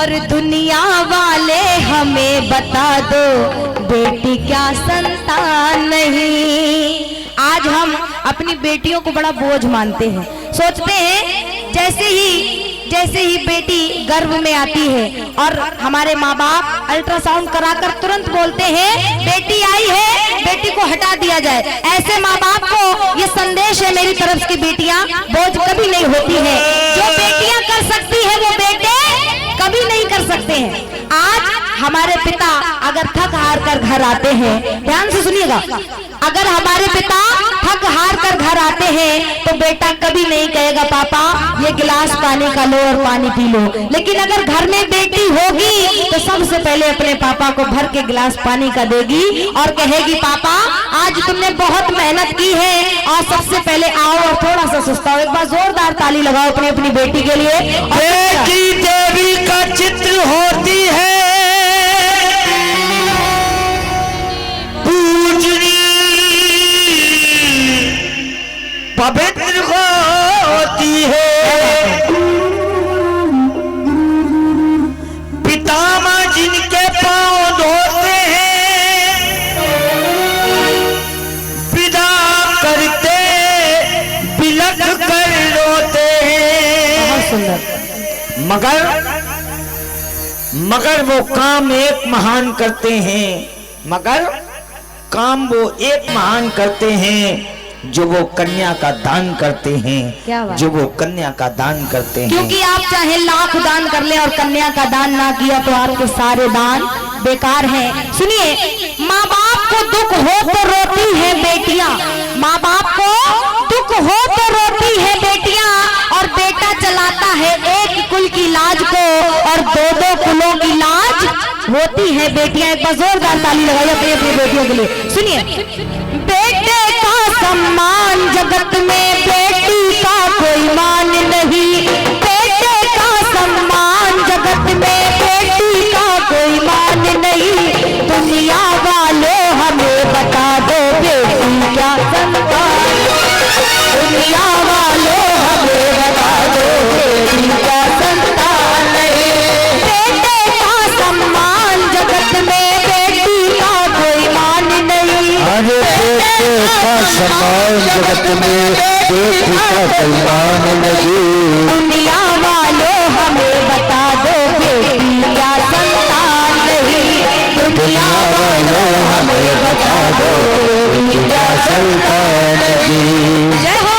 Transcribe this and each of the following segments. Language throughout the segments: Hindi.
और दुनिया वाले हमें बता दो बेटी क्या संतान नहीं। आज हम अपनी बेटियों को बड़ा बोझ मानते हैं, सोचते हैं जैसे ही बेटी गर्भ में आती है और हमारे माँ बाप अल्ट्रासाउंड कराकर तुरंत बोलते हैं बेटी आई है, बेटी को हटा दिया जाए। ऐसे माँ बाप को ये संदेश है मेरी तरफ की, बेटियां बोझ कभी नहीं होती है। जो बेटियां कर सकती है वो बेटे कभी नहीं कर सकते हैं। आज हमारे पिता अगर थक हार कर घर आते हैं, ध्यान से सुनिएगा, अगर हमारे पिता थक हार कर घर आते हैं तो बेटा कभी नहीं कहेगा पापा ये गिलास पानी का लो और पानी पी लो। लेकिन अगर घर में बेटी होगी तो सबसे पहले अपने पापा को भर के गिलास पानी का देगी और कहेगी पापा आज तुमने बहुत मेहनत की है और सबसे पहले आओ और थोड़ा सा सुस्ताओ। एक बार जोरदार ताली लगाओ अपनी अपनी बेटी के लिए। बेटी देवी का चित्र होती है, पवित्र होती है, पितामह जिनके पांव धोते हैं, विदा करते बिलख कर रोते हैं। बहुत सुंदर। मगर वो काम एक महान करते हैं, मगर काम वो एक महान करते हैं जो वो कन्या का दान करते हैं, जो वो कन्या का दान करते हैं। क्योंकि आप चाहे लाख दान कर ले और कन्या का दान ना किया तो आपके सारे दान बेकार हैं। सुनिए, माँ बाप को दुख हो तो रोती है बेटियां, माँ बाप को दुख हो तो रोती है बेटियां, और बेटा चलाता है एक कुल की लाज को और दो दो कुलों की लाज होती है बेटियां। एक बार जोरदार ताली लगाइए अपनी अपनी बेटियों के लिए। सुनिए, बेटे का सम्मान जगत में बेटी का कोई मान नहीं, बेटे का सम्मान जगत में बेटी का कोई मान नहीं। दुनिया वालों हमें बता दो बेटी क्या संतान, दुनिया वालों हमें बता दो बेटी क्या संतान नहीं। बेटे का सम्मान जगत में बेटी का कोई मान नहीं, अरे बेटे का सम्मान जगत में बेटी का कोई मान नहीं। दुनिया वालों हमें बता दो बेटी क्या संतान नहीं, दुनिया वालों हमें बता दो बेटी क्या संतान नहीं। जय हो।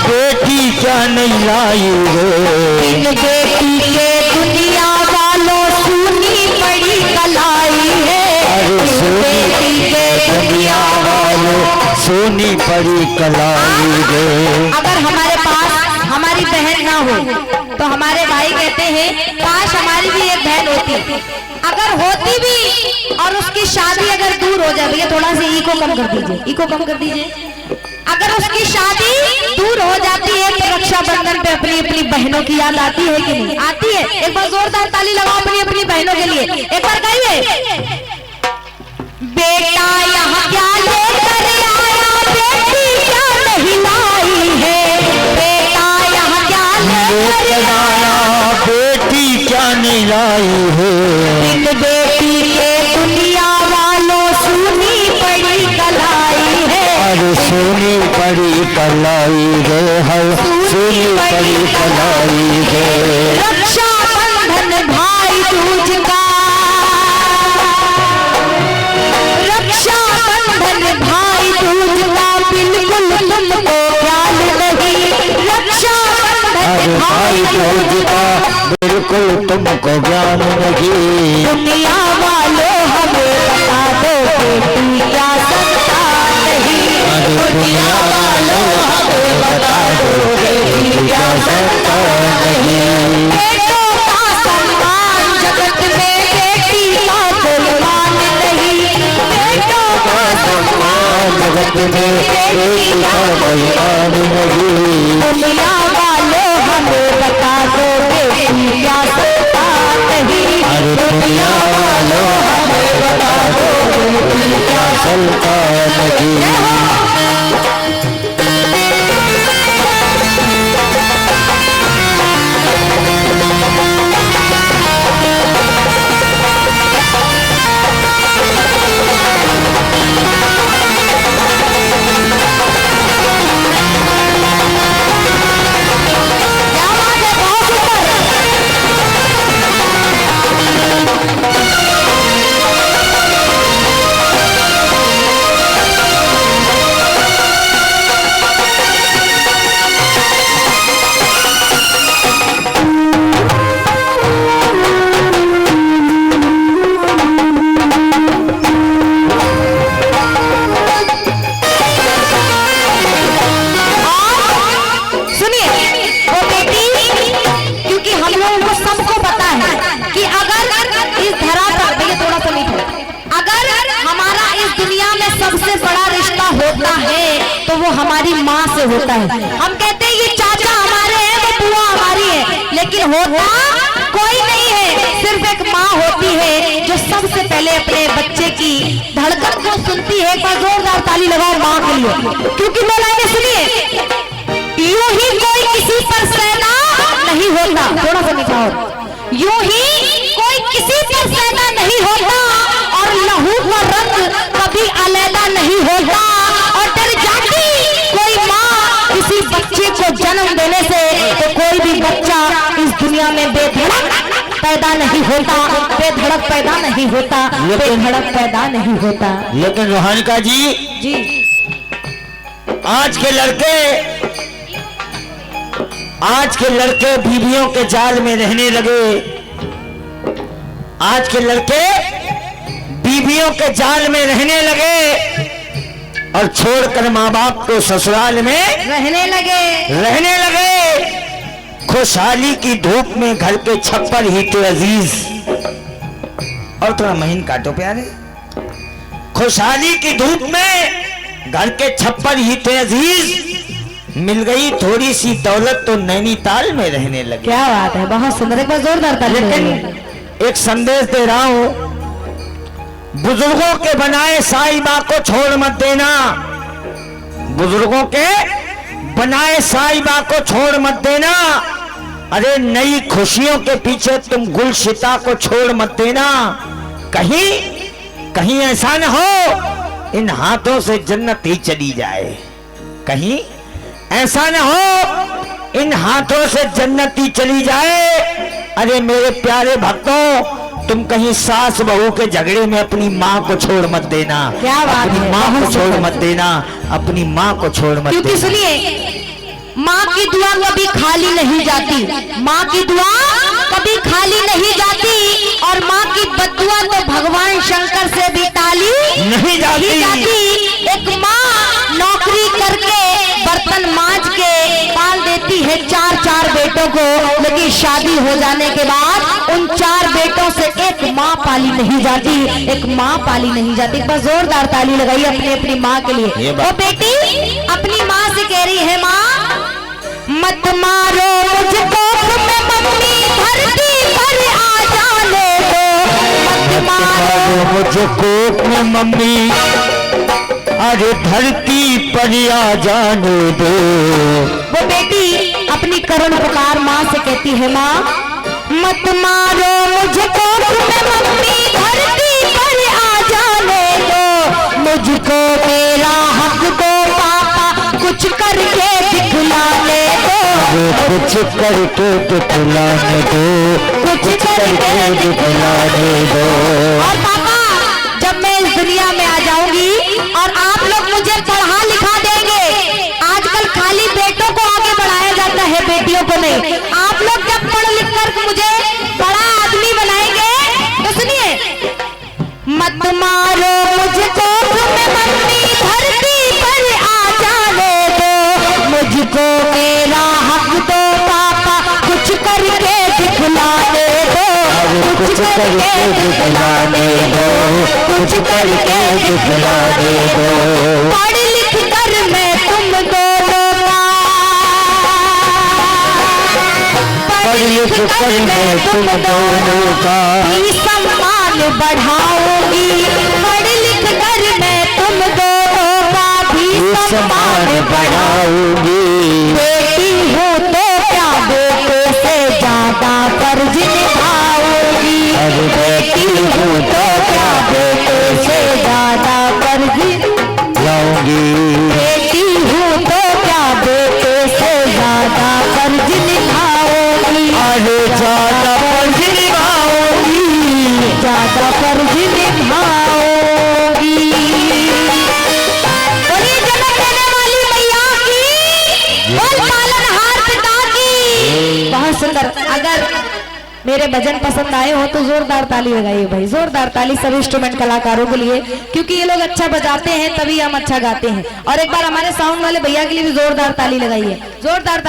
बेटी क्या नहीं लाई हो, इन बेटी के दुनिया वालों सुनी पड़ी कलाई है। बेटी के दुनिया वालों सोनी पड़ी कलाई है। अगर हमारे पास हमारी बहन ना हो तो हमारे भाई कहते हैं काश हमारी भी एक बहन होती। अगर होती भी और उसकी शादी अगर दूर हो जाए, भैया थोड़ा सा इको कम कर दीजिए, इको कम कर दीजिए। अगर उसकी शादी दूर हो जाती है तो रक्षाबंधन पे अपनी अपनी बहनों की याद आती है कि नहीं आती है? एक बार जोरदार ताली लगाओ अपनी अपनी बहनों के लिए। एक बार गाइए, बेटा यहाँ क्या लेकर आया, बेटी क्या नहीं लाई है, बेटा यहाँ क्या लेकर आया, बेटी क्या नहीं लाई है। इन बेटी के दुनिया वालों सुनी पड़ी कलाई है, अरे सोनी पड़ी कलाई गे है, सूली पड़ी कलाई गे। रक्षा बंधन भाई दूज का, रक्षा बंधन भाई दूज का बिल्कुल तुमको ख्याल नहीं। रक्षा बंधन भाई दूज का बिल्कुल तुमको ज्ञान नहीं। दुनिया वालों हमें बता दो बेटी क्या संतान नहीं। दुनिया वालों हमें बता दो बेटी क्या संतान नहीं। बेटों का सम्मान जगत में बेटी का कोई मान नहीं। बेटों का सम्मान जगत में बेटी का कोई मान नहीं। दुनिया वालों हमें बता दो बेटी क्या संतान नहीं। दुनिया वालों हमें बता दो बेटी क्या संतान नहीं। तो वो हमारी माँ से होता है। हम कहते हैं ये चाचा हमारे हैं, वो बुआ हमारी है, लेकिन होता कोई नहीं है। सिर्फ एक माँ होती है जो सबसे पहले अपने बच्चे की धड़कन को सुनती है। एक बार जोरदार ताली लगाओ माँ के लिए, क्योंकि मैं लाइने सुनिए, यूं ही कोई किसी पर सैदा नहीं होता। थोड़ा सा निकाओ। यूं ही कोई किसी पर सैदा नहीं होता और लहू का रंग कभी अलैदा नहीं होता। और डर जाती कोई माँ किसी बच्चे को जन्म देने से, तो कोई भी बच्चा इस दुनिया में बेधड़क पैदा नहीं होता, बेधड़क पैदा नहीं होता, बेधड़क पैदा नहीं होता। लेकिन रोहानिका जी, आज के लड़के बीवियों के जाल में रहने लगे। आज के लड़के बीवियों के जाल में रहने लगे और छोड़कर माँ बाप को ससुराल में रहने लगे। खुशहाली की धूप में घर के छप्पर ही तो अजीज। और थोड़ा महीन काटो प्यारे। खुशहाली की धूप में घर के छप्पर ही तो अजीज। मिल गई थोड़ी सी दौलत तो नैनीताल में रहने लगे। क्या बात है, बहुत सुंदर। एक बार जोरदार ताली। लेकिन एक संदेश दे रहा हूं, बुजुर्गों के बनाए साहिबा को छोड़ मत देना। बुजुर्गों के बनाए साहिबा को छोड़ मत देना। अरे नई खुशियों के पीछे तुम गुलशिता को छोड़ मत देना। कहीं ऐसा न हो इन हाथों से जन्नत ही चली जाए। कहीं ऐसा न हो इन हाथों से जन्नत ही चली जाए। अरे मेरे प्यारे भक्तों, तुम कहीं सास बहू के झगड़े में अपनी माँ को छोड़ मत देना। क्या बात है, अपनी माँ को छोड़ मत देना। अपनी माँ को छोड़ मत क्योंकि देना। सुनिए, माँ की दुआ कभी खाली नहीं जाती। माँ की दुआ कभी खाली नहीं जाती। और माँ की बद्दुआ तो भगवान शंकर से भी ताली नहीं जाती। एक माँ नौकरी करके बर्तन मांज के पाल देती है 4 बेटों को, लेकिन शादी हो जाने के बाद उन 4 बेटों से एक माँ पाली नहीं जाती। एक माँ पाली नहीं जाती। बस जोरदार ताली लगाइए अपनी अपनी माँ के लिए। वो बेटी अपनी माँ से कह रही है, माँ मत मारो मुझको, मैं मम्मी धरती पर आ जाने दो। मत मारो मुझको मैं मम्मी, अरे धरती पर आ जाने दो। वो बेटी अपनी करुण पुकार माँ से कहती है, माँ मत मारो मुझको, मैं मम्मी धरती पर आ जाने दो। मुझको मेरा हक दो पापा, कुछ कर कुछ करके दिखलाने दो, कुछ करके दिखलाने दो। और पापा जब मैं इस दुनिया में आ जाऊंगी और आप लोग मुझे पढ़ा लिखा देंगे, आजकल खाली बेटों को आगे बढ़ाया जाता है, बेटियों को नहीं। आप लोग जब पढ़ लिख कर मुझे बड़ा आदमी बनाएंगे तो सुनिए, मत मारो मुझको तुम्हें मम्मी, धरती पर आ जाने दो, मुझको मेरा हक दो पापा, कुछ करके दिखलाने दो, कुछ करके दिखलाने दो, कुछ करके दिखलाने दो। पढ़ लिख कर मैं तुम दोनों का, पढ़ लिख कर मैं तुम दोनों का भी सम्मान बढ़ाऊंगी, पढ़ लिख कर मैं तुम दोनों का भी सम्मान बढ़ाऊंगी। बेटी हूँ तो क्या बेटे से ज्यादा फर्ज निभाऊंगी, अरे बेटी हूँ तो क्या बेटे से ज्यादा फर्ज लाऊंगी, बेटी हूँ तो क्या बेटे से ज्यादा फर्ज निभाऊंगी, अरे ज्यादा फर्ज निभाऊंगी, ज्यादा फर्ज निभाऊंगी। बोलिए जन्म देने वाली मैया की, बोल पालनहार पिता की। बहुत सुंदर। अगर मेरे भजन पसंद आए हो तो जोरदार ताली लगाइए भाई, जोरदार ताली सभी इंस्ट्रूमेंट कलाकारों के लिए, क्योंकि ये लोग अच्छा बजाते हैं तभी हम अच्छा गाते हैं। और एक बार हमारे साउंड वाले भैया के लिए भी जोरदार ताली लगाइए, जोरदार ताली।